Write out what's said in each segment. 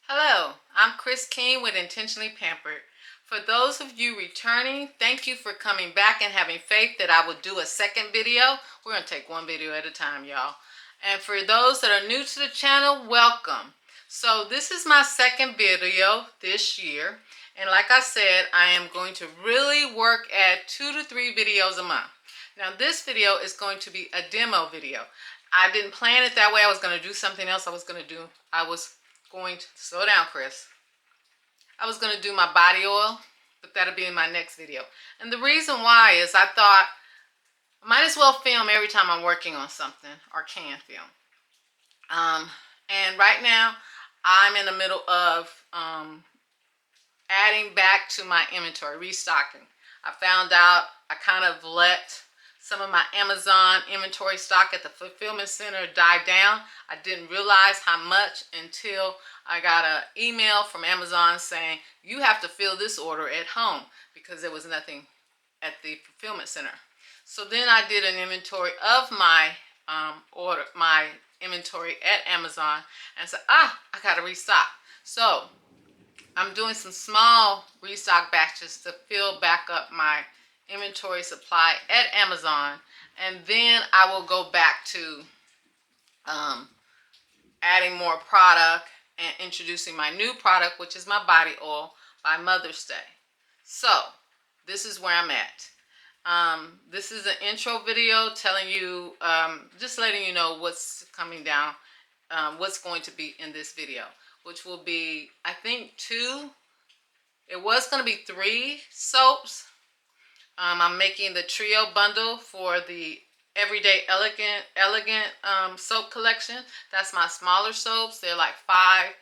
Hello, I'm Chris King with Intentionally Pampered. For those of you returning, thank you for coming back and having faith that I will do a second video. We're going to take one video at a time, y'all. And for those that are new to the channel, welcome. So this is my second video this year. And like I said, I am going to really work at 2 to 3 videos a month. Now this video is going to be a demo video. I didn't plan it that way. I was going to do something else. I was going to slow down, Chris. I was going to do my body oil, but that'll be in my next video. And the reason why is I thought I might as well film every time I'm working on something, or can film. And right now I'm in the middle of adding back to my inventory, restocking. I found out I kind of let some of my Amazon inventory stock at the fulfillment center die down. I didn't realize how much until I got an email from Amazon saying you have to fill this order at home because there was nothing at the fulfillment center. So then I did an inventory of my my inventory at Amazon and said, I gotta restock. So I'm doing some small restock batches to fill back up my inventory supply at Amazon, and then I will go back to adding more product and introducing my new product, which is my body oil by Mother's Day. So this is where I'm at. This is an intro video telling you, just letting you know what's coming down, what's going to be in this video, which will be, I think, 2. It was going to be 3 soaps. I'm making the trio bundle for the Everyday Elegant soap collection. That's my smaller soaps. They're like 5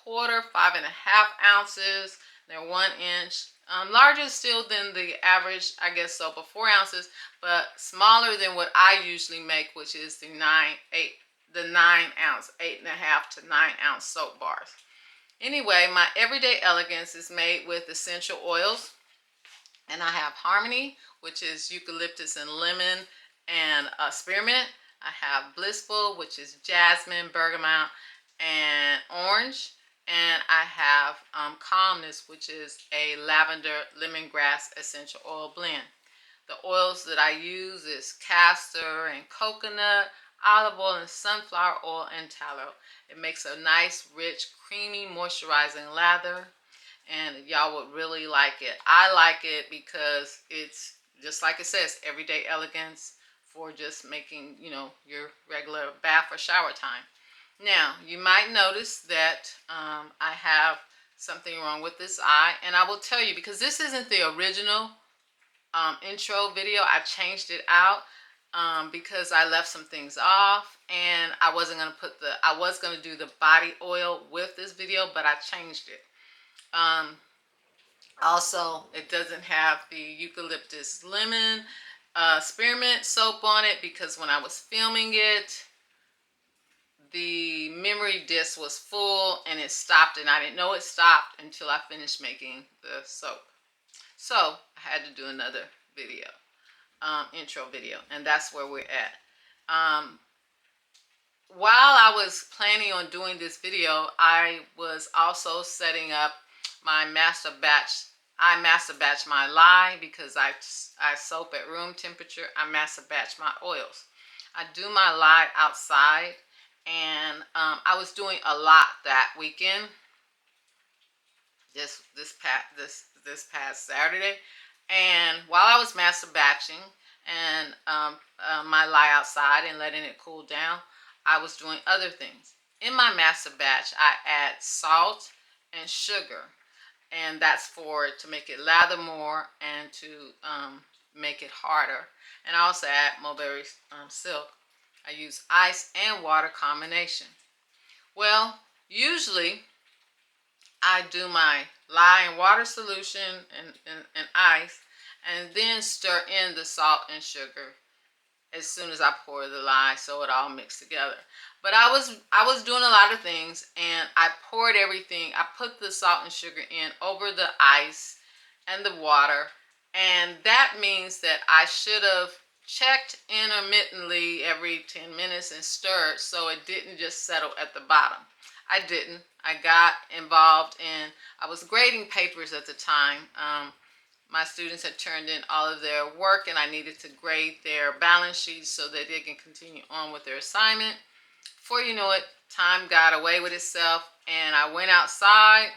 1/4, 5.5 ounces. They're 1 inch. Larger still than the average, I guess, soap of 4 ounces, but smaller than what I usually make, which is the 9 ounce, 8.5 to 9 ounce soap bars. Anyway, my Everyday Elegance is made with essential oils. And I have Harmony, which is eucalyptus and lemon and spearmint. I have Blissful, which is jasmine, bergamot, and orange. And I have Calmness, which is a lavender lemongrass essential oil blend. The oils that I use is castor and coconut, olive oil and sunflower oil and tallow. It makes a nice, rich, creamy, moisturizing lather. And y'all would really like it. I like it because it's just like it says, everyday elegance for just making, your regular bath or shower time. Now, you might notice that I have something wrong with this eye, and I will tell you, because this isn't the original intro video. I changed it out because I left some things off, and I was going to do the body oil with this video, but I changed it. Also, it doesn't have the eucalyptus lemon spearmint soap on it because when I was filming it, the memory disc was full and it stopped, and I didn't know it stopped until I finished making the soap. So I had to do another video, intro video, and that's where we're at. While I was planning on doing this video, I was also setting up my master batch. I master batch my lye because I soap at room temperature. I master batch my oils. I do my lye outside, and I was doing a lot that weekend. This past Saturday, and while I was master batching and my lye outside and letting it cool down, I was doing other things. In my master batch, I add salt and sugar, and that's to make it lather more and to make it harder. And I also add mulberry silk. I use ice and water combination. Well, usually I do my lye and water solution and ice, and then stir in the salt and sugar as soon as I pour the lye, so it all mixed together. But I was doing a lot of things, and I poured everything. I put the salt and sugar in over the ice and the water, and that means that I should have checked intermittently every 10 minutes and stirred so it didn't just settle at the bottom. I didn't. I got involved in, I was grading papers at the time. My students had turned in all of their work and I needed to grade their balance sheets so that they can continue on with their assignment. Before you know it, time got away with itself and I went outside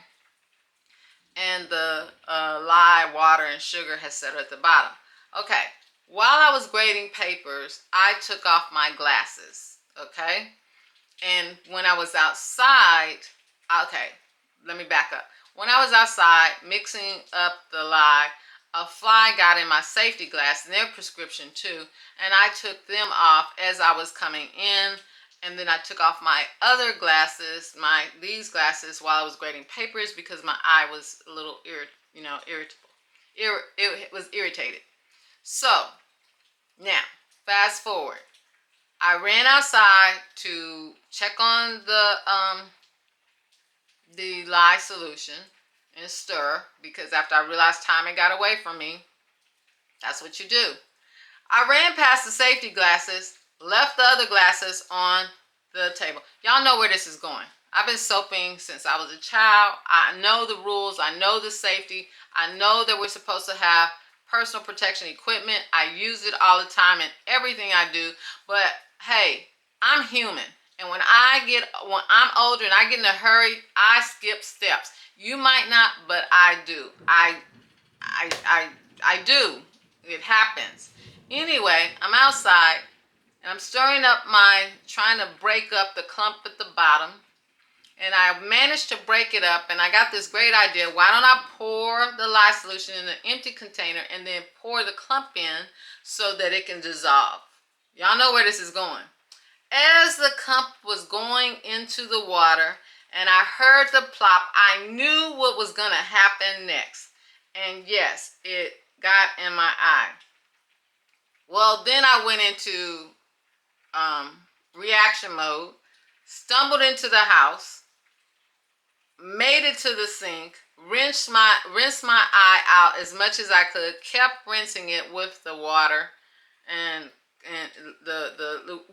and the lye, water, and sugar had settled at the bottom. Okay, while I was grading papers, I took off my glasses, okay? And when I was outside, okay, let me back up. When I was outside mixing up the lye, a fly got in my safety glass and their prescription too, and I took them off as I was coming in. And then I took off my other glasses, these glasses, while I was grading papers because my eye was a little irritable. It was irritated. So now, fast forward. I ran outside to check on the lye solution and stir because after I realized time had got away from me, that's what you do. I ran past the safety glasses, left the other glasses on the table. Y'all know where this is going. I've been soaping since I was a child. I know the rules. I know the safety. I know that we're supposed to have personal protection equipment. I use it all the time in everything I do. But hey, I'm human. And when I'm older and I get in a hurry, I skip steps. You might not, but I do. I do. It happens. Anyway, I'm outside and I'm stirring up trying to break up the clump at the bottom. And I managed to break it up and I got this great idea. Why don't I pour the lye solution in an empty container and then pour the clump in so that it can dissolve? Y'all know where this is going. As the clump was going into the water and I heard the plop, I knew what was going to happen next. And yes, it got in my eye. Well, then I went into reaction mode, stumbled into the house, made it to the sink, rinsed my eye out as much as I could, kept rinsing it with the water, and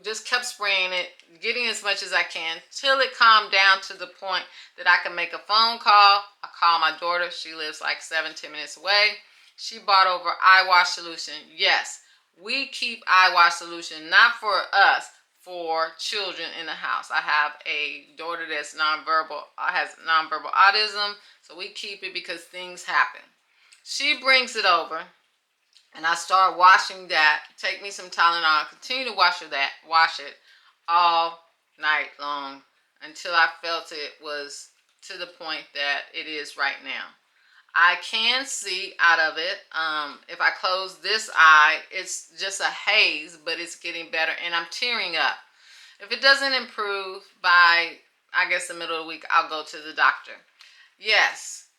just kept spraying it, getting as much as I can till it calmed down to the point that I can make a phone call. I call my daughter. She lives like 7-10 minutes away. She bought over eye wash solution. Yes, we keep eye wash solution not for us, for children in the house. I have a daughter that's has nonverbal autism, so we keep it because things happen. She brings it over, and I start washing that. Take me some Tylenol, continue to wash it all night long until I felt it was to the point that it is right now. I can see out of it. If I close this eye, it's just a haze, but it's getting better, and I'm tearing up. If it doesn't improve by, I guess, the middle of the week, I'll go to the doctor. Yes,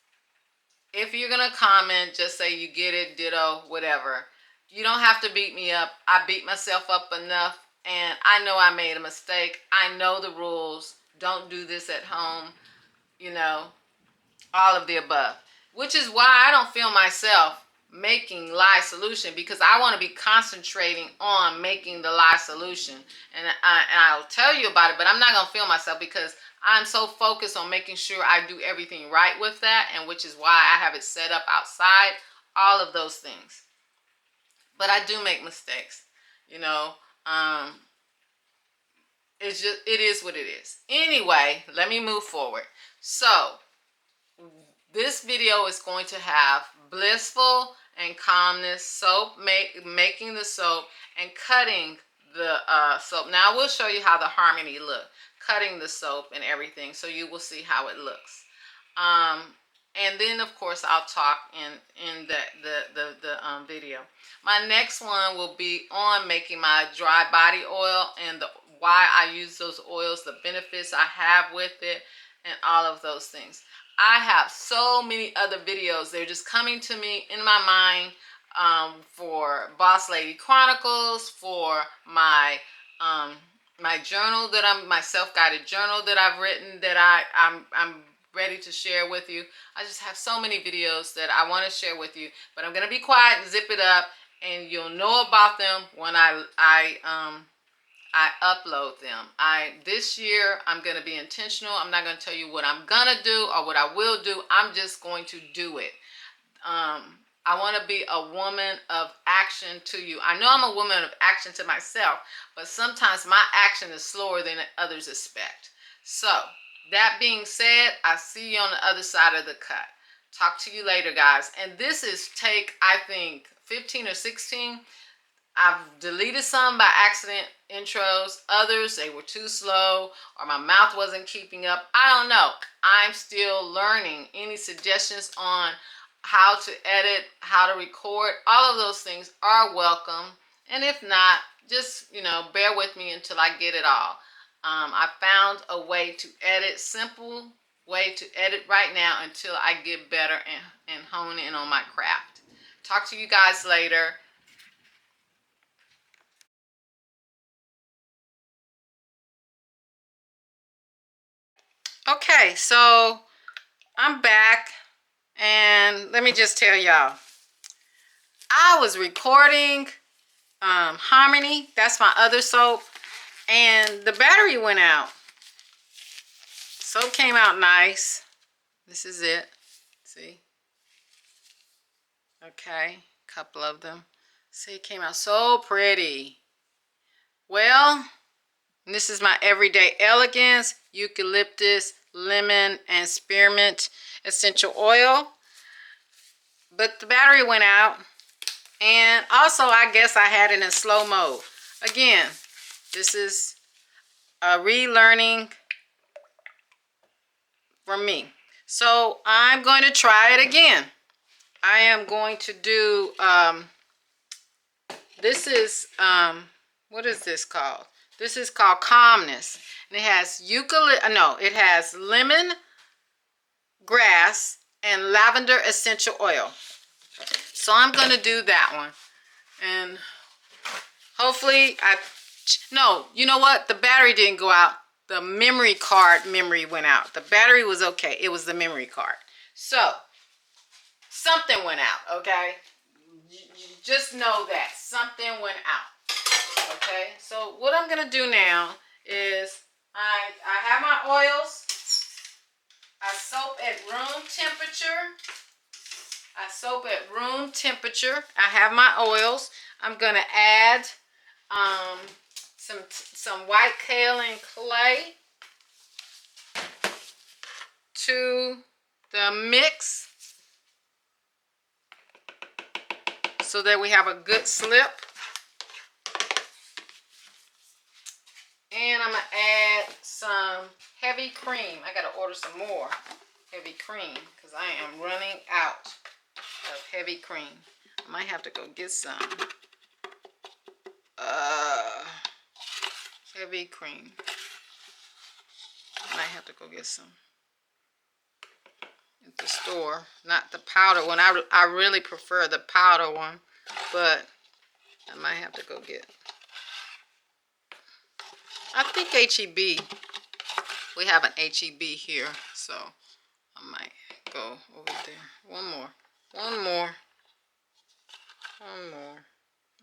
if you're going to comment, just say you get it, ditto, whatever. You don't have to beat me up. I beat myself up enough, and I know I made a mistake. I know the rules. Don't do this at home. All of the above. Which is why I don't film myself making lye solution, because I want to be concentrating on making the lye solution. And I'll tell you about it, but I'm not going to film myself because I'm so focused on making sure I do everything right with that, and which is why I have it set up outside, all of those things. But I do make mistakes, it is what it is. Anyway, let me move forward. So, this video is going to have blissful and calmness soap, making the soap and cutting the soap. Now I will show you how the harmony look, cutting the soap and everything, so you will see how it looks. And then of course I'll talk in the video. My next one will be on making my dry body oil and why I use those oils, the benefits I have with it, and all of those things. I have so many other videos. They're just coming to me in my mind, for Boss Lady Chronicles, for my my journal my self-guided journal that I've written that I'm ready to share with you. I just have so many videos that I want to share with you, but I'm gonna be quiet and zip it up and you'll know about them when I upload them. This year I'm going to be intentional. I'm not going to tell you what I'm going to do or what I will do. I'm just going to do it. I want to be a woman of action to you. I know I'm a woman of action to myself, but sometimes my action is slower than others expect. So, that being said, I see you on the other side of the cut. Talk to you later, guys. And this is take, I think, 15 or 16. I've deleted some by accident intros. Others, they were too slow or my mouth wasn't keeping up. I don't know. I'm still learning. Any suggestions on how to edit, how to record, all of those things are welcome. And if not, just, bear with me until I get it all. I found a way to edit, simple way to edit right now until I get better and hone in on my craft. Talk to you guys later. Okay, so I'm back, and let me just tell y'all, I was recording Harmony, that's my other soap, and the battery went out. Soap came out nice. This is it. See? Okay, couple of them. See, it came out so pretty. Well, this is my Everyday Elegance Eucalyptus Lemon and Spearmint Essential Oil. But the battery went out. And also, I guess I had it in slow mode. Again, this is a relearning from me. So I'm going to try it again. I am going to do, this is, what is this called? This is called Calmness. And it has it has lemon, grass, and lavender essential oil. So I'm going to do that one. And hopefully no, you know what? The battery didn't go out. The memory went out. The battery was okay. It was the memory card. So, something went out, okay? Just know that. Something went out, okay? So, what I'm going to do now is I have my oils. I soap at room temperature. I have my oils. I'm going to add some white kaolin clay to the mix so that we have a good slip. And I'm going to add some heavy cream. I got to order some more heavy cream because I am running out of heavy cream. I might have to go get some heavy cream. I might have to go get some at the store. Not the powder one. I really prefer the powder one, but I might have to go get. I think HEB. We have an HEB here, so I might go over there. One more.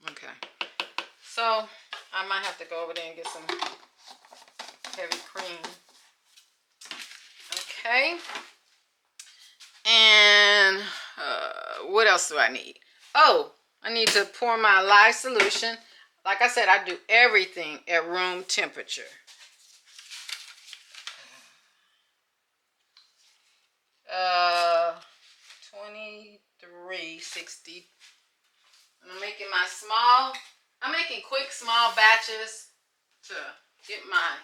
Okay. So I might have to go over there and get some heavy cream. Okay. And what else do I need? Oh, I need to pour my lye solution. Like I said, I do everything at room temperature. Uh, 2360. I'm making quick small batches to get my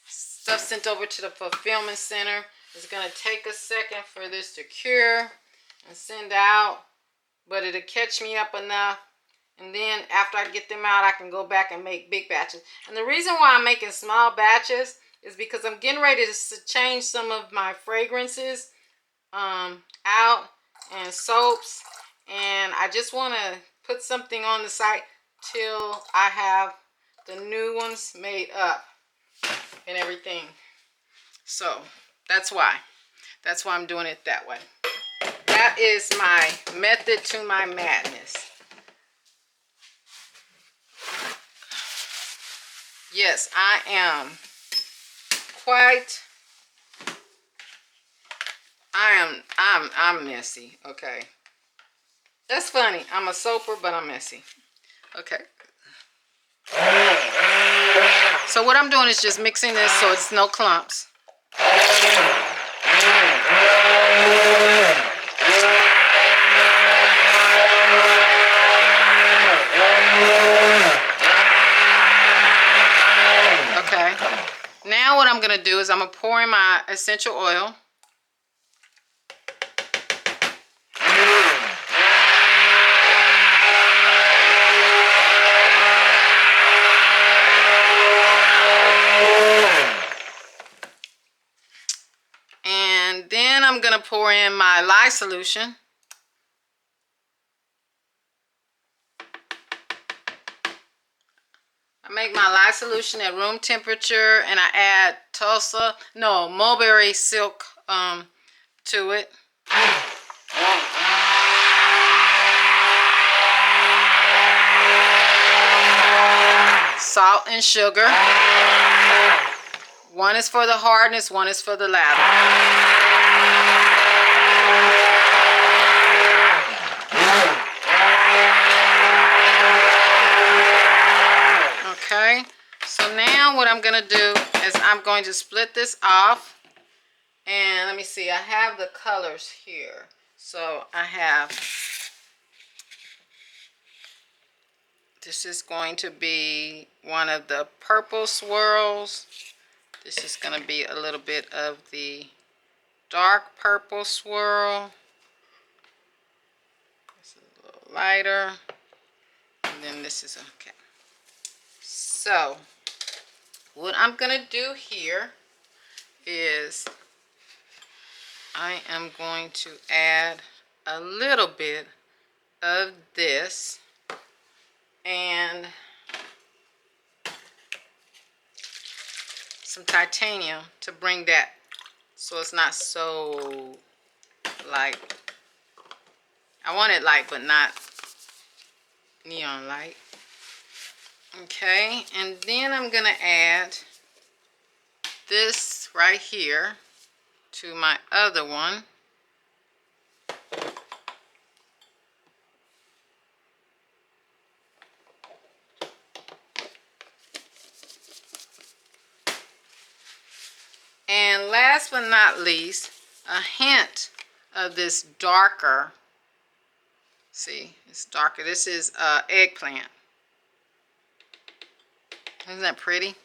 stuff sent over to the fulfillment center. It's going to take a second for this to cure and send out, but it'll catch me up enough. And then after I get them out, I can go back and make big batches. And the reason why I'm making small batches is because I'm getting ready to change some of my fragrances out and soaps. And I just want to put something on the site till I have the new ones made up and everything. So that's why I'm doing it that way. That is my method to my madness. Yes, I am quite, I'm messy, okay. That's funny. I'm a soaper, but I'm messy. Okay. So what I'm doing is just mixing this so it's no clumps. Okay. Now what I'm going to do is I'm going to pour in my essential oil. And then I'm going to pour in my lye solution. I make my lye solution at room temperature, and I add mulberry silk to it. Salt and sugar. One is for the hardness, one is for the lather. Okay, so now what I'm going to do is I'm going to split this off. And let me see, I have the colors here. So I have, this is going to be one of the purple swirls. This is going to be a little bit of the dark purple swirl. This is a little lighter. And then this is okay. So what I'm going to do here is I am going to add a little bit of this and some titanium to bring that so it's not so light. I want it light but not neon light. Okay, and then I'm gonna add this right here to my other one. And last but not least, a hint of this darker. See, it's darker. This is eggplant. Isn't that pretty?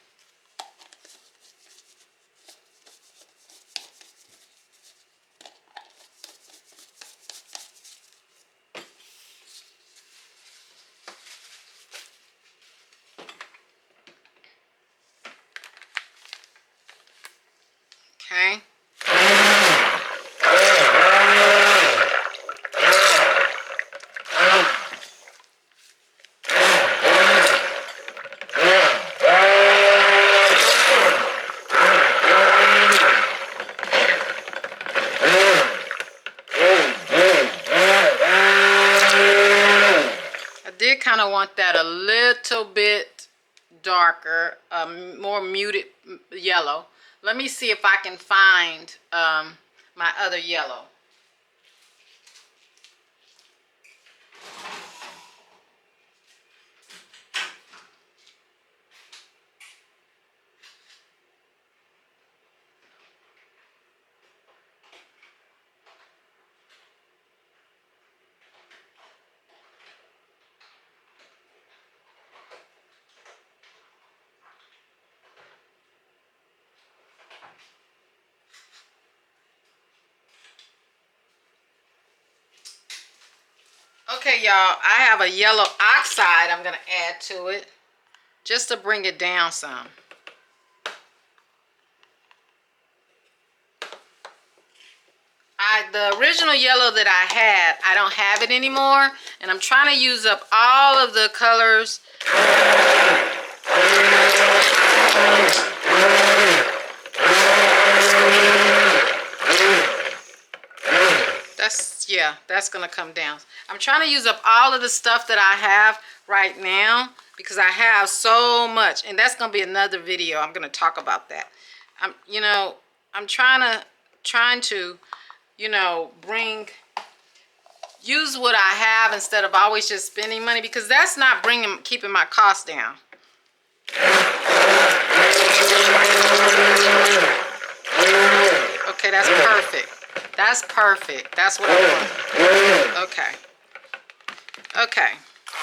Okay. I did kind of want that a little bit darker, more muted yellow. Let me see if I can find my other yellow. Okay, y'all, I have a yellow oxide I'm going to add to it just to bring it down some. The original yellow that I had, I don't have it anymore, and I'm trying to use up all of the colors. yeah, that's gonna come down. I'm trying to use up all of the stuff that I have right now because I have so much, and that's gonna be another video. I'm gonna talk about that. I'm trying to, use what I have instead of always just spending money, because that's not keeping my costs down. Okay, that's perfect. That's perfect. That's what I want. Okay. Okay.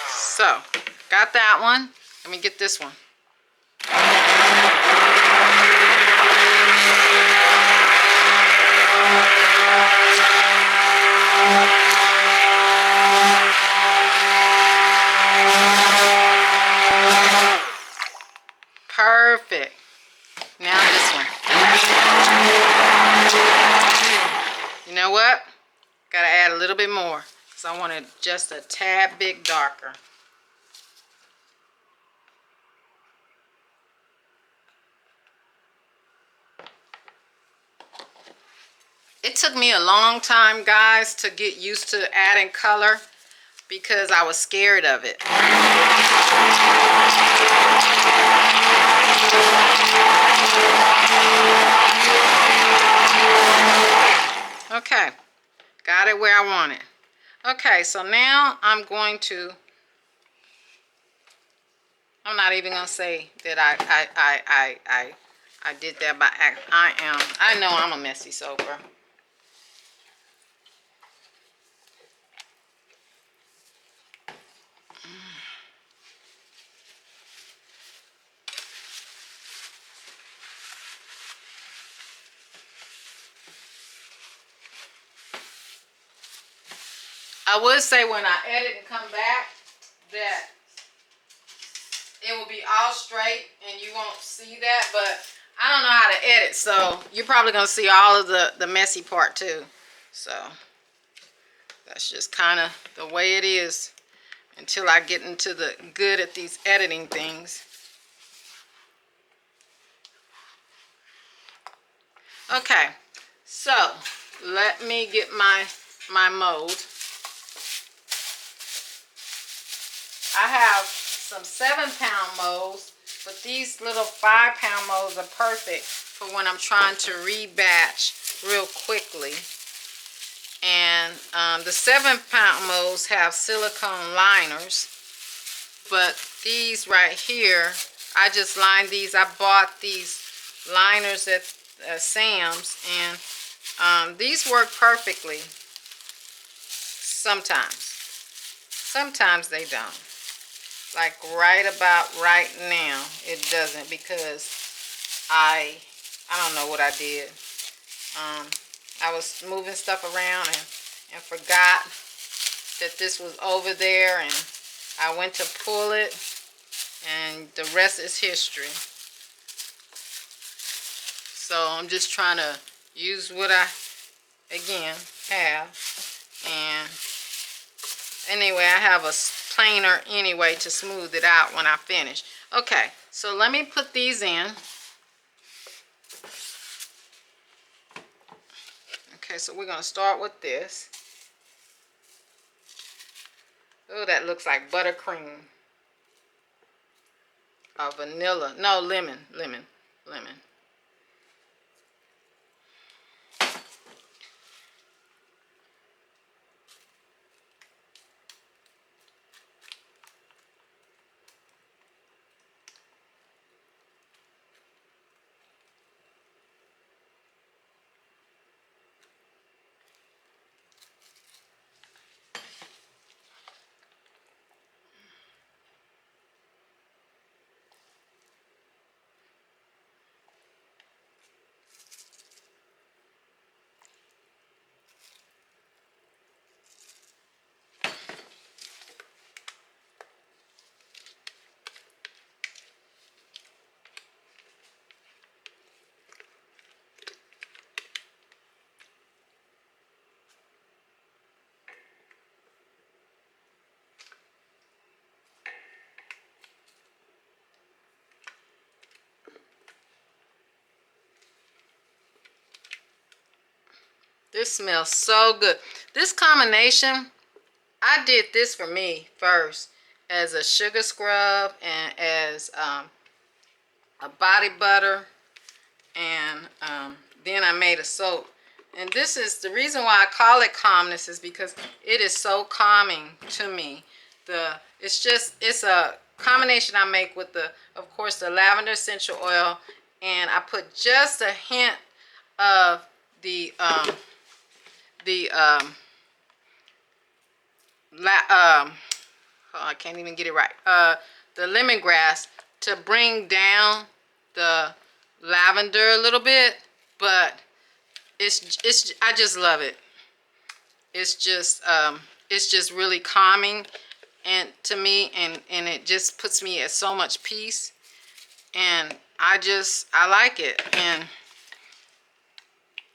So, got that one. Let me get this one. Perfect. Now this one. You know what? Gotta add a little bit more because I want it just a tad bit darker. It took me a long time, guys, to get used to adding color because I was scared of it. Okay, got it where I want it. Okay, so now I'm not even gonna say that I did that by accident. I know I'm a messy soaper. I would say when I edit and come back that it will be all straight and you won't see that, but I don't know how to edit, so you're probably going to see all of the messy part too. So that's just kind of the way it is until I get into the good at these editing things. Okay, so let me get my mold. I have some 7-pound molds, but these little 5-pound molds are perfect for when I'm trying to rebatch real quickly. And the 7-pound molds have silicone liners, but these right here, I just lined these. I bought these liners at Sam's, and these work perfectly. Sometimes they don't. Like right about right now, it doesn't, because I don't know what I did. I was moving stuff around and forgot that this was over there, and I went to pull it, and the rest is history. So I'm just trying to use what I, again, have. And anyway, I have a planer anyway to smooth it out when I finish. Okay, so let me put these in. Okay, so we're going to start with this. Oh, that looks like buttercream. Vanilla. No, lemon. This smells so good. This combination, I did this for me first as a sugar scrub and as a body butter, and then I made a soap. And this is the reason why I call it calmness, is because it is so calming to me. It's a combination I make with of course, the lavender essential oil, and I put just a hint of the oh, I can't even get it right. The lemongrass to bring down the lavender a little bit, but I just love it. It's just really calming and to me, and it just puts me at so much peace, and I like it, and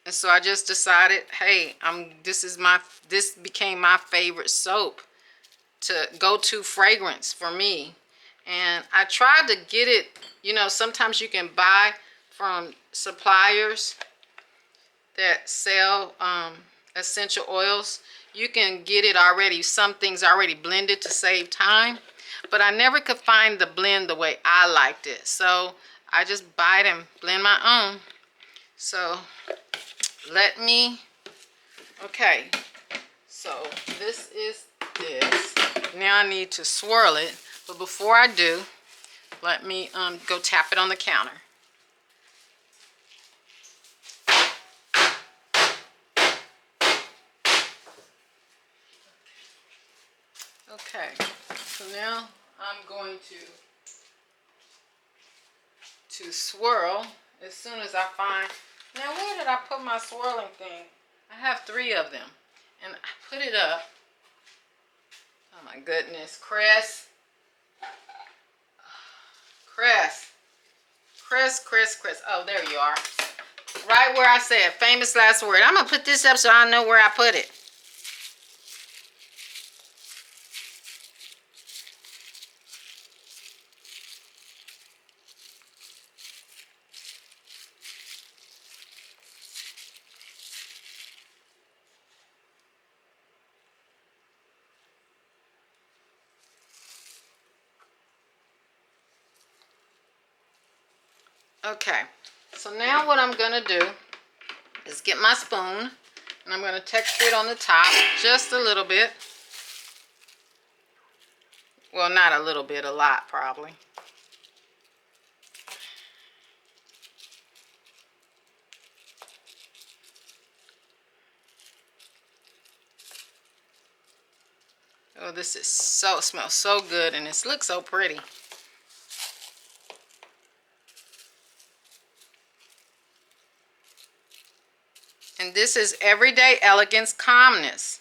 so I just decided, hey, this became my favorite soap to go-to fragrance for me. And I tried to get it, sometimes you can buy from suppliers that sell essential oils. You can get it already, some things already blended to save time, but I never could find the blend the way I liked it, so I just buy it and blend my own. So okay, so this is this. Now I need to swirl it, but before I do, let me go tap it on the counter. Okay, so now I'm going to swirl as soon as I find. Now, where did I put my swirling thing? I have 3 of them, and I put it up. Oh my goodness, Cress. Oh, there you are. Right where I said, famous last word. I'm gonna put this up so I know where I put it. Okay, so now what I'm gonna do is get my spoon, and I'm gonna texture it on the top just a little bit. Well, not a little bit, a lot probably. Oh, this is smells so good, and it looks so pretty. And this is Everyday Elegance Calmness.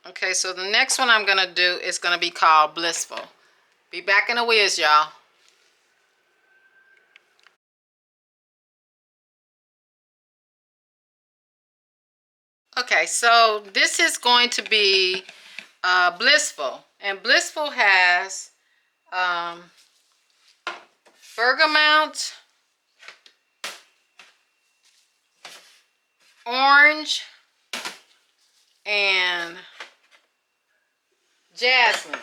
Okay, so the next one I'm gonna do is gonna be called Blissful. Be back in a whiz, y'all. Okay, so this is going to be Blissful, and Blissful has bergamot, orange, and jasmine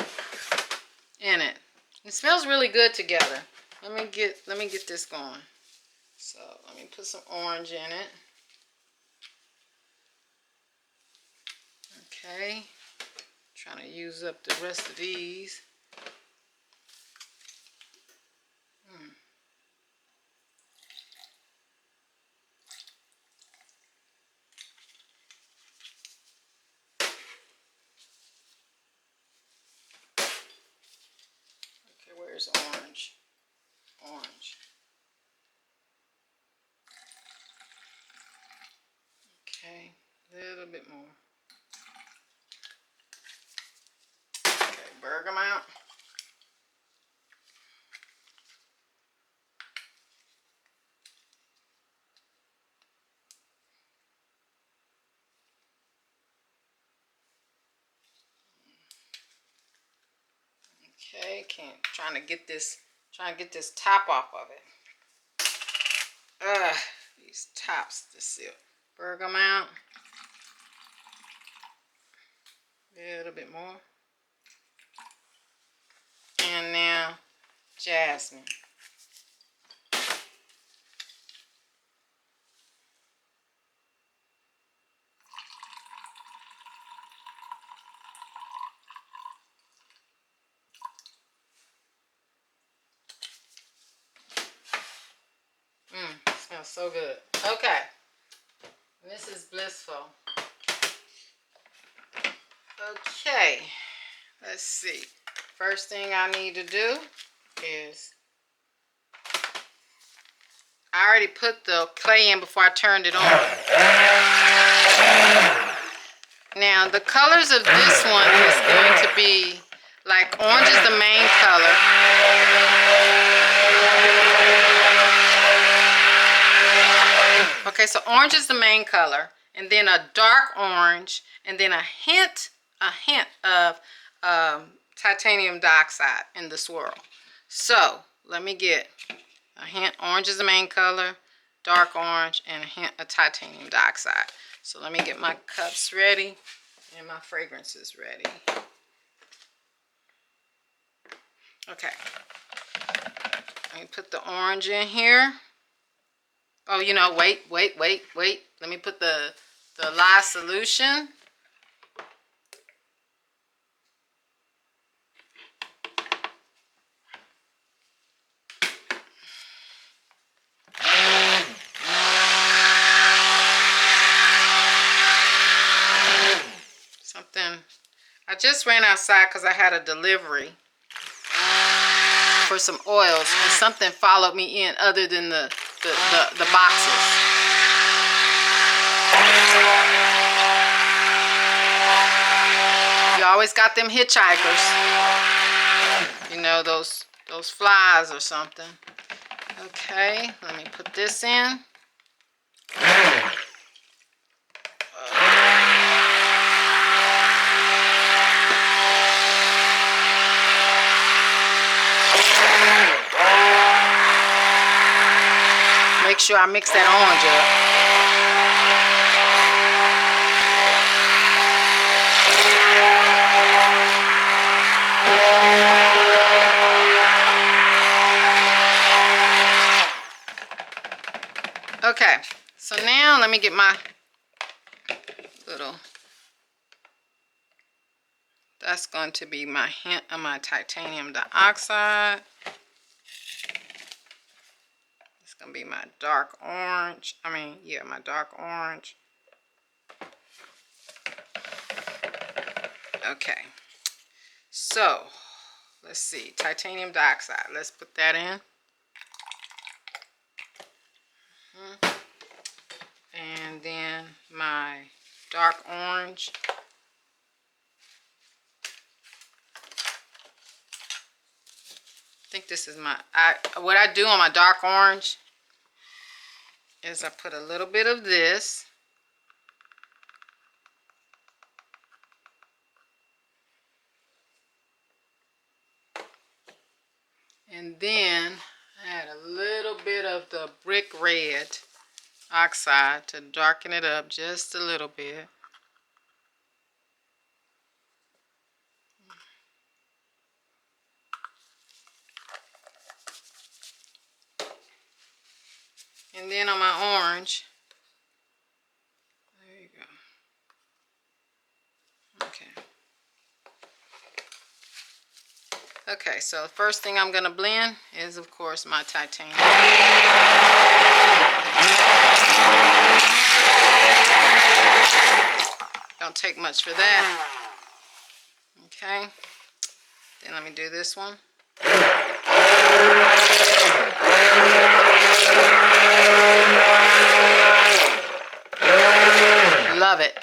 in it. It smells really good together. Let me get this going. So let me put some orange in it. Okay, trying to use up the rest of these. Okay, where's orange? Orange. Okay, a little bit more. Okay, bergamot. Okay, trying to get this top off of it. these tops to seal. Bergamot. A little bit more. And now jasmine. Smells so good. Okay. This is blissful. Okay. Let's see. First thing I need to do is, I already put the clay in before I turned it on. Now the colors of this one is going to be like orange is the main color. Okay, so orange is the main color, and then a dark orange, and then a hint of titanium dioxide in the swirl. So let me get a hint. Orange is the main color, dark orange, and a hint of titanium dioxide. So let me get my cups ready and my fragrances ready. Okay. Let me put the orange in here. Oh, you know, wait. Let me put the lye solution. I just ran outside because I had a delivery for some oils, and something followed me in other than the boxes. You always got them hitchhikers. You know, those flies or something. Okay, let me put this in. Make sure I mix that orange up. Okay, so now let me get my little, that's going to be my hint of my titanium dioxide. It's going to be my dark orange. My dark orange. Okay. So, let's see. Titanium dioxide. Let's put that in. And then my dark orange. I think this is what I do on my dark orange is I put a little bit of this. And then I add a little bit of the brick red oxide to darken it up just a little bit. And then on my orange, there you go. Okay, so the first thing I'm going to blend is, of course, my titanium. Don't take much for that. Okay, then let me do this one. Love it.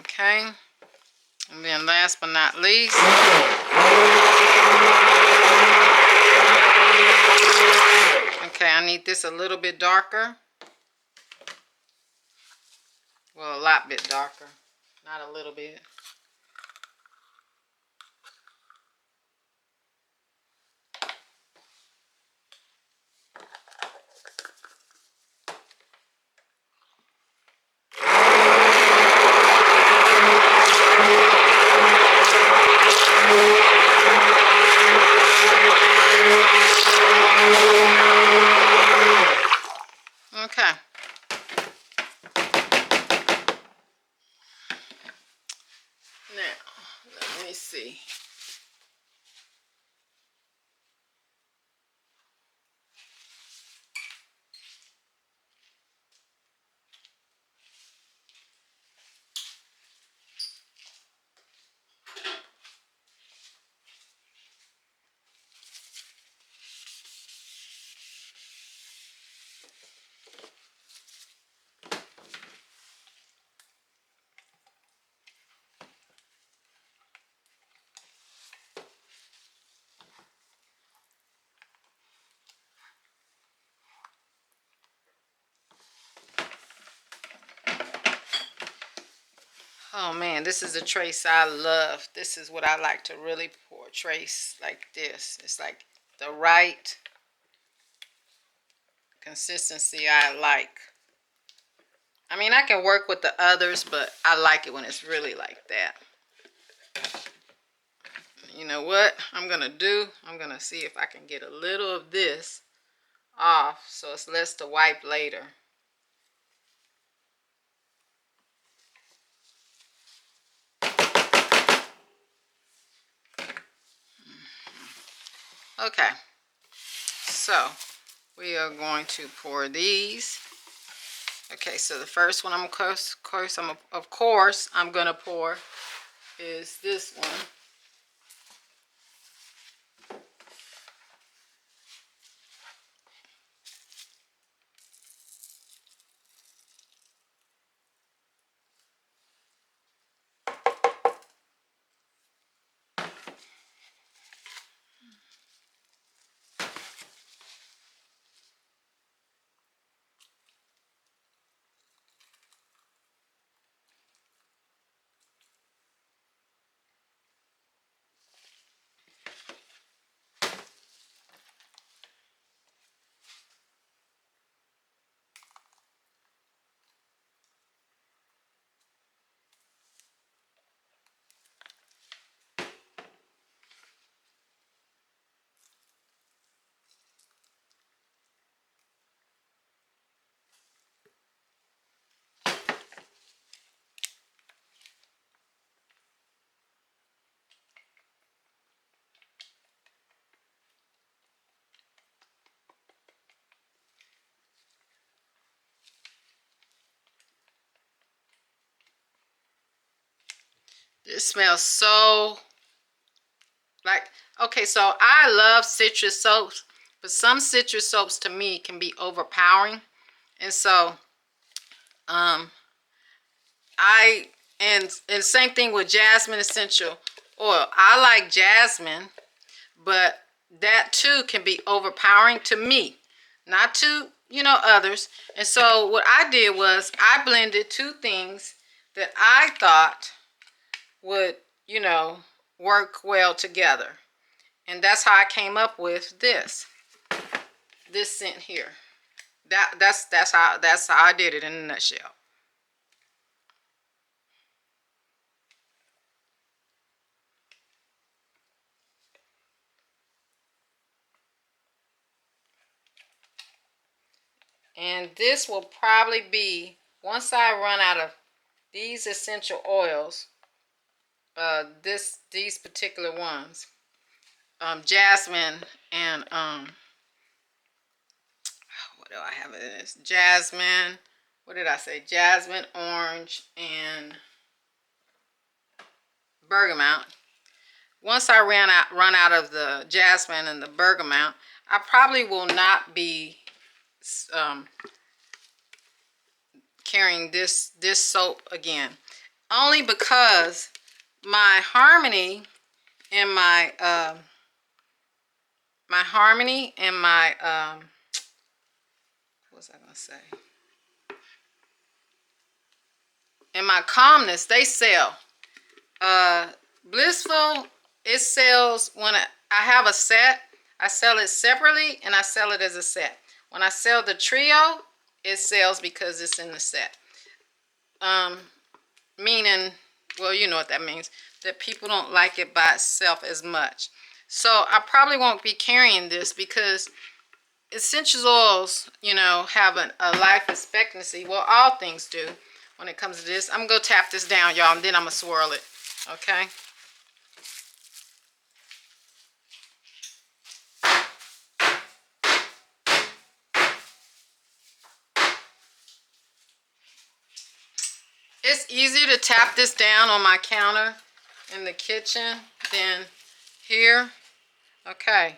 Okay, and then last but not least, okay, I need this a little bit darker. Well, a lot bit darker, not a little bit. Oh man, this is a trace I love. This is what I like to really pour. Trace like this. It's like the right consistency I like. I mean, I can work with the others, but I like it when it's really like that. You know what I'm gonna do? I'm gonna see if I can get a little of this off so it's less to wipe later. Okay, so we are going to pour these. Okay, so the first one of course I'm gonna pour is this one. It smells so like, okay, so I love citrus soaps, but some citrus soaps to me can be overpowering. And so I and same thing with jasmine essential oil. I like jasmine, but that too can be overpowering to me, not to, you know, others. And so what I did was I blended two things that I thought would, you know, work well together. And that's how I came up with this scent here. That's how I did it in a nutshell. And this will probably be, once I run out of these essential oils, these particular ones, jasmine and what do I have in this? Jasmine. What did I say? Jasmine, orange, and bergamot. Once I run out of the jasmine and the bergamot, I probably will not be carrying this soap again, only because my harmony and my what was I gonna say? And my calmness, they sell. Blissful, it sells when I have a set. I sell it separately and I sell it as a set. When I sell the trio, it sells because it's in the set. Meaning, well, you know what that means, that people don't like it by itself as much. So I probably won't be carrying this because essential oils, you know, have a life expectancy. Well, all things do when it comes to this. I'm going to tap this down, y'all, and then I'm going to swirl it. Okay? It's easier to tap this down on my counter in the kitchen than here. Okay.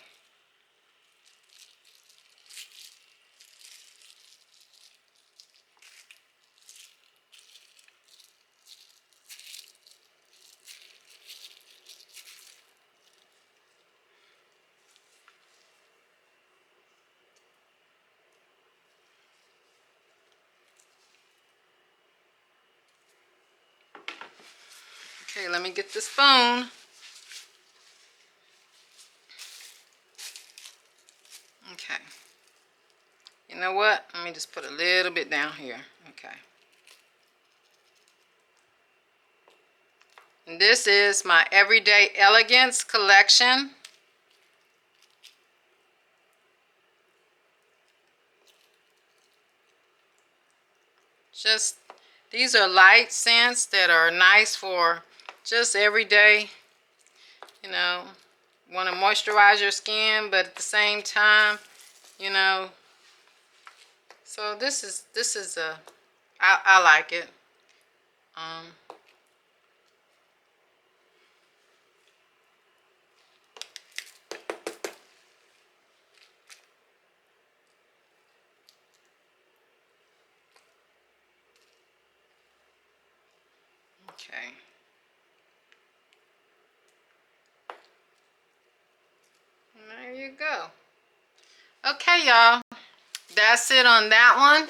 Okay, let me get the spoon. Okay. You know what? Let me just put a little bit down here. Okay. And this is my Everyday Elegance Collection. Just, these are light scents that are nice for just everyday, you know, want to moisturize your skin, but at the same time, you know, so this is a, I like it. Okay. There you go. Okay, y'all. That's it on that one.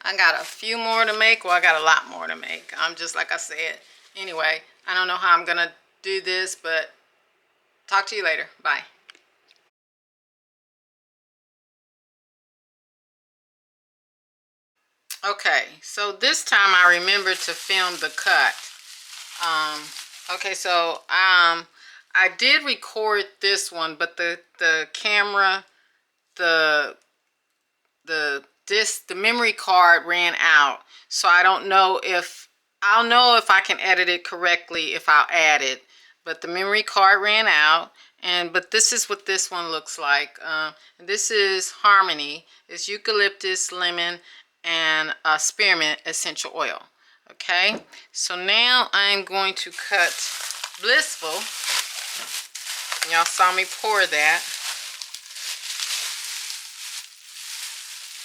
I got a few more to make. Well, I got a lot more to make. I'm just like I said. Anyway, I don't know how I'm going to do this, but talk to you later. Bye. Okay, so this time I remembered to film the cut. Okay, so I did record this one, but the camera, the the memory card ran out, so I don't know if I'll know if I can edit it correctly if I'll add it. But the memory card ran out, and but this is what this one looks like. This is Harmony. It's eucalyptus, lemon, and spearmint essential oil. Okay, so now I'm going to cut Blissful. Y'all saw me pour that.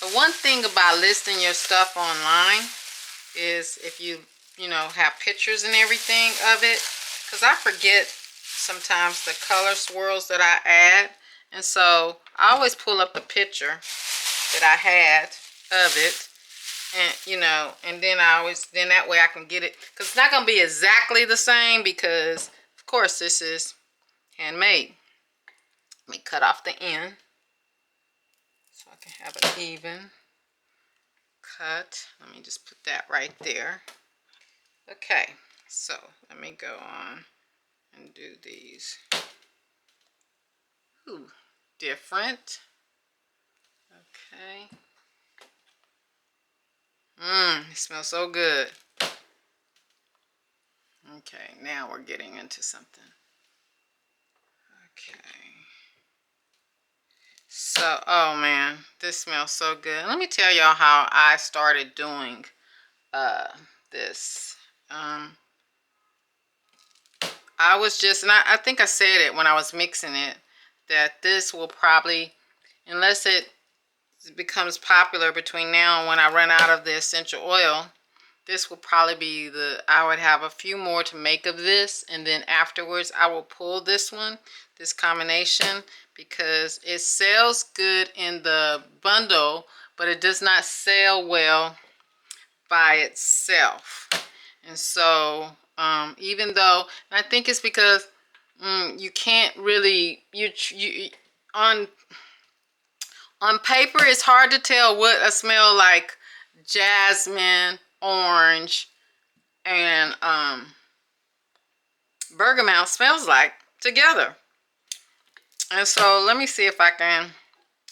The one thing about listing your stuff online is if you know, have pictures and everything of it, because I forget sometimes the color swirls that I add, and so I always pull up the picture that I had of it, and you know, and then then that way I can get it, because it's not going to be exactly the same, because of course this is handmade. Let me cut off the end so I can have an even cut. Let me just put that right there. Okay, so let me go on and do these. Ooh, different. Okay. It smells so good. Okay, now we're getting into something. Okay. So, oh man, this smells so good. Let me tell y'all how I started doing this. I was just, and I think I said it when I was mixing it, that this will probably, unless it becomes popular between now and when I run out of the essential oil, this will probably be I would have a few more to make of this, and then afterwards I will pull this one, this combination, because it sells good in the bundle, but it does not sell well by itself. And so even though, and I think it's because you can't really, on paper it's hard to tell what a smell like jasmine, orange, and bergamot smells like together. And so let me see if I can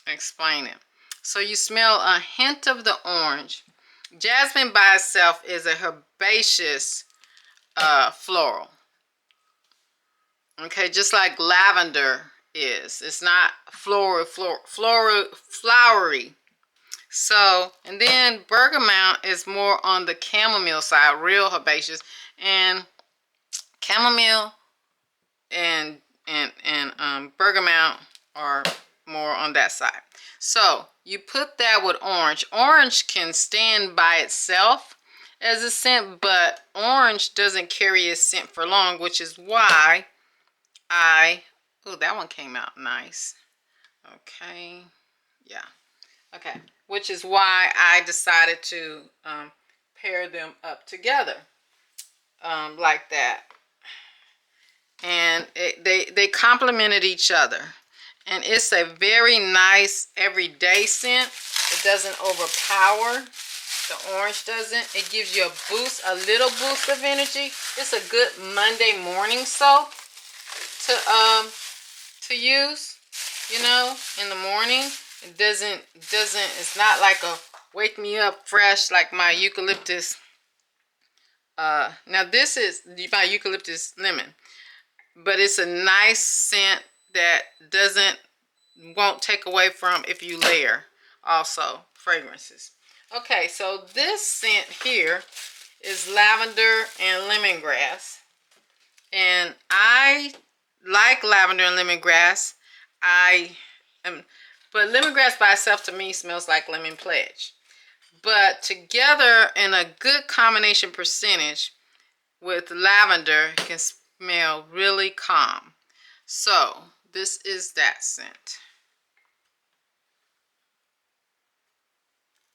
explain it. So you smell a hint of the orange. Jasmine by itself is a herbaceous floral. Okay, just like lavender is. It's not flowery. So, and then bergamot is more on the chamomile side, real herbaceous, and chamomile and bergamot are more on that side. So you put that with orange. Orange can stand by itself as a scent, but orange doesn't carry a scent for long, which is why oh, that one came out nice. Okay, yeah. Okay, which is why I decided to pair them up together. like that. And they complemented each other. And it's a very nice everyday scent. It doesn't overpower. The orange doesn't. It gives you a boost, a little boost of energy. It's a good Monday morning soap to use, you know, in the morning. It doesn't, it's not like a wake me up fresh like my eucalyptus. Now this is my eucalyptus lemon, but it's a nice scent that won't take away from if you layer also fragrances. Okay, so this scent here is lavender and lemongrass. And I like lavender and lemongrass. But lemongrass by itself to me smells like lemon pledge. But together in a good combination percentage with lavender can smell really calm. So this is that scent.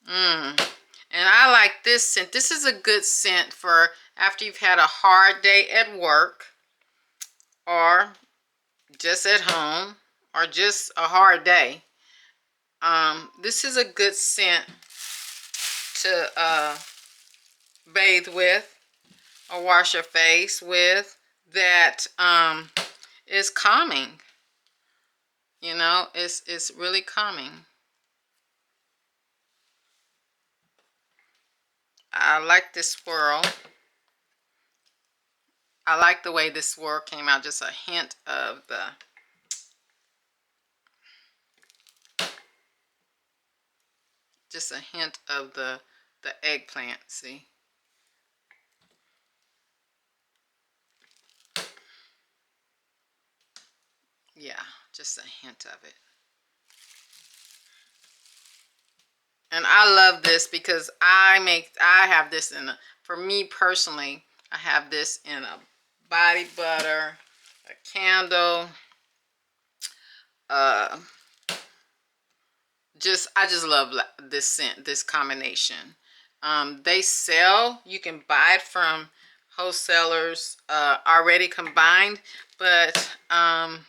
And I like this scent. This is a good scent for after you've had a hard day at work, or just at home, or just a hard day. This is a good scent to bathe with or wash your face with. That is calming. You know, it's really calming. I like this swirl. I like the way this swirl came out. Just a hint of the eggplant. See? Yeah, just a hint of it. And I love this because I have this for me personally, I have this in a body butter, a candle, I just love this scent, this combination. You can buy it from wholesalers already combined, but I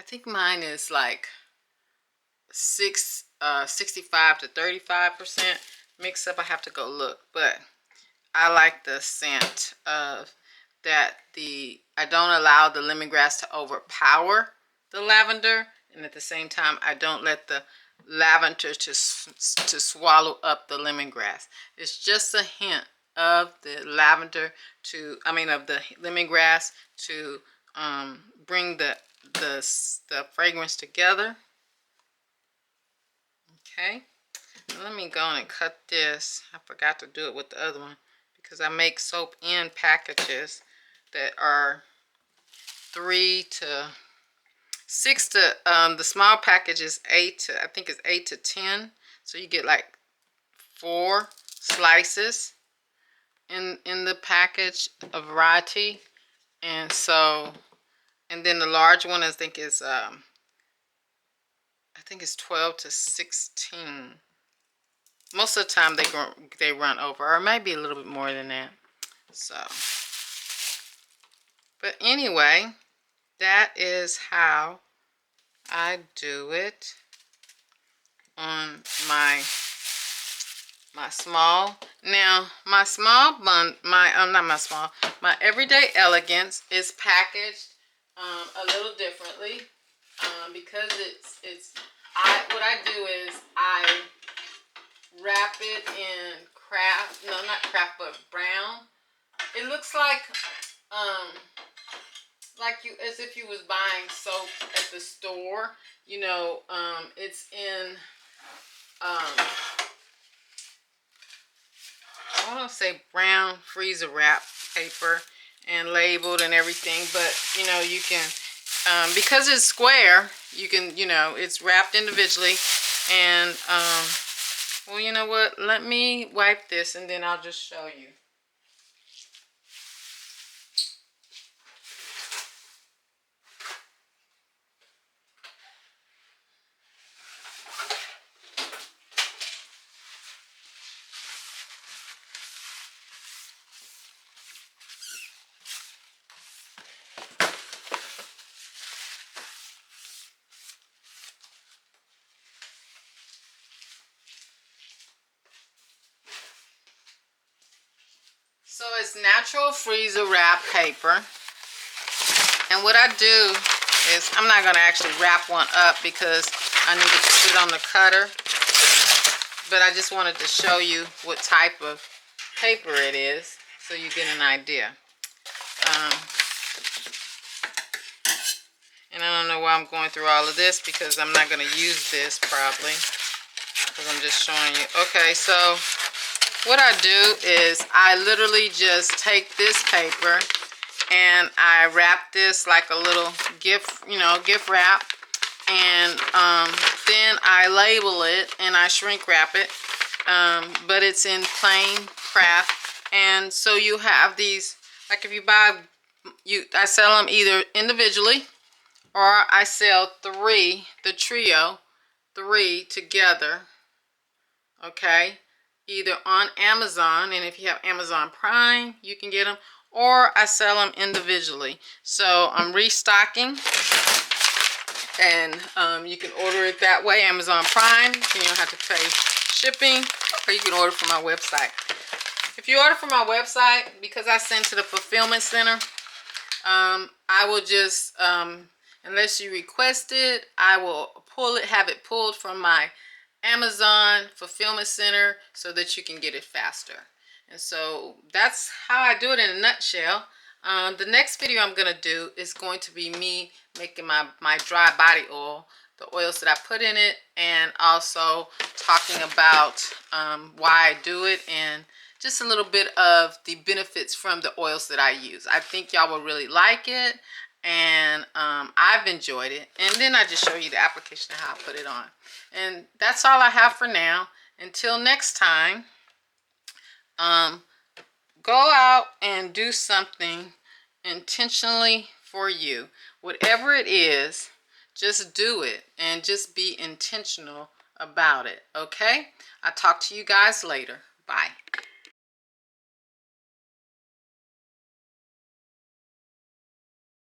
think mine is like 65 to 35% mix up. I have to go look, but I like the scent of that. I don't allow the lemongrass to overpower the lavender, and at the same time I don't let the lavender to swallow up the lemongrass. It's just a hint of the lavender of the lemongrass to bring the fragrance together. Okay, let me go on and cut this. I forgot to do it with the other one because I make soap in packages that are 3 to 6 to the small package is 8 to, I think it's 8 to 10, so you get like 4 slices in the package, a variety. And then the large one I think is 12 to 16. Most of the time they run over, or maybe a little bit more than that. So, but anyway, that is how I do it on my small. Now my small bun, my Everyday Elegance is packaged a little differently because what I do is I wrap it in not craft, but brown. It looks like as if you was buying soap at the store. You know, it's in I want to say brown freezer wrap paper and labeled and everything, but you know, you can because it's square, you can, you know, it's wrapped individually. And well, you know what, let me wipe this and then I'll just show you. So it's natural freezer wrap paper. And what I do is, I'm not going to actually wrap one up because I need to put it on the cutter. But I just wanted to show you what type of paper it is so you get an idea. And I don't know why I'm going through all of this because I'm not going to use this probably. Because I'm just showing you. Okay, so what I do is I literally just take this paper and I wrap this like a little gift, gift wrap. And then I label it and I shrink wrap it. But it's in plain craft. And so you have these, like if you buy, I sell them either individually or I sell three, the trio, 3 together. Okay, either on Amazon, and if you have Amazon Prime, you can get them, or I sell them individually. So I'm restocking, and you can order it that way, Amazon Prime. You don't have to pay shipping, or you can order from my website. If you order from my website, because I send to the fulfillment center, I will just, unless you request it, I will have it pulled from my Amazon fulfillment center so that you can get it faster. And so that's how I do it in a nutshell. The next video I'm going to do is going to be me making my dry body oil, the oils that I put in it, and also talking about why I do it and just a little bit of the benefits from the oils that I use. I think y'all will really like it, and I've enjoyed it. And then I just show you the application of how I put it on. And that's all I have for now. Until next time, go out and do something intentionally for you. Whatever it is, just do it and just be intentional about it. Okay? I'll talk to you guys later. Bye.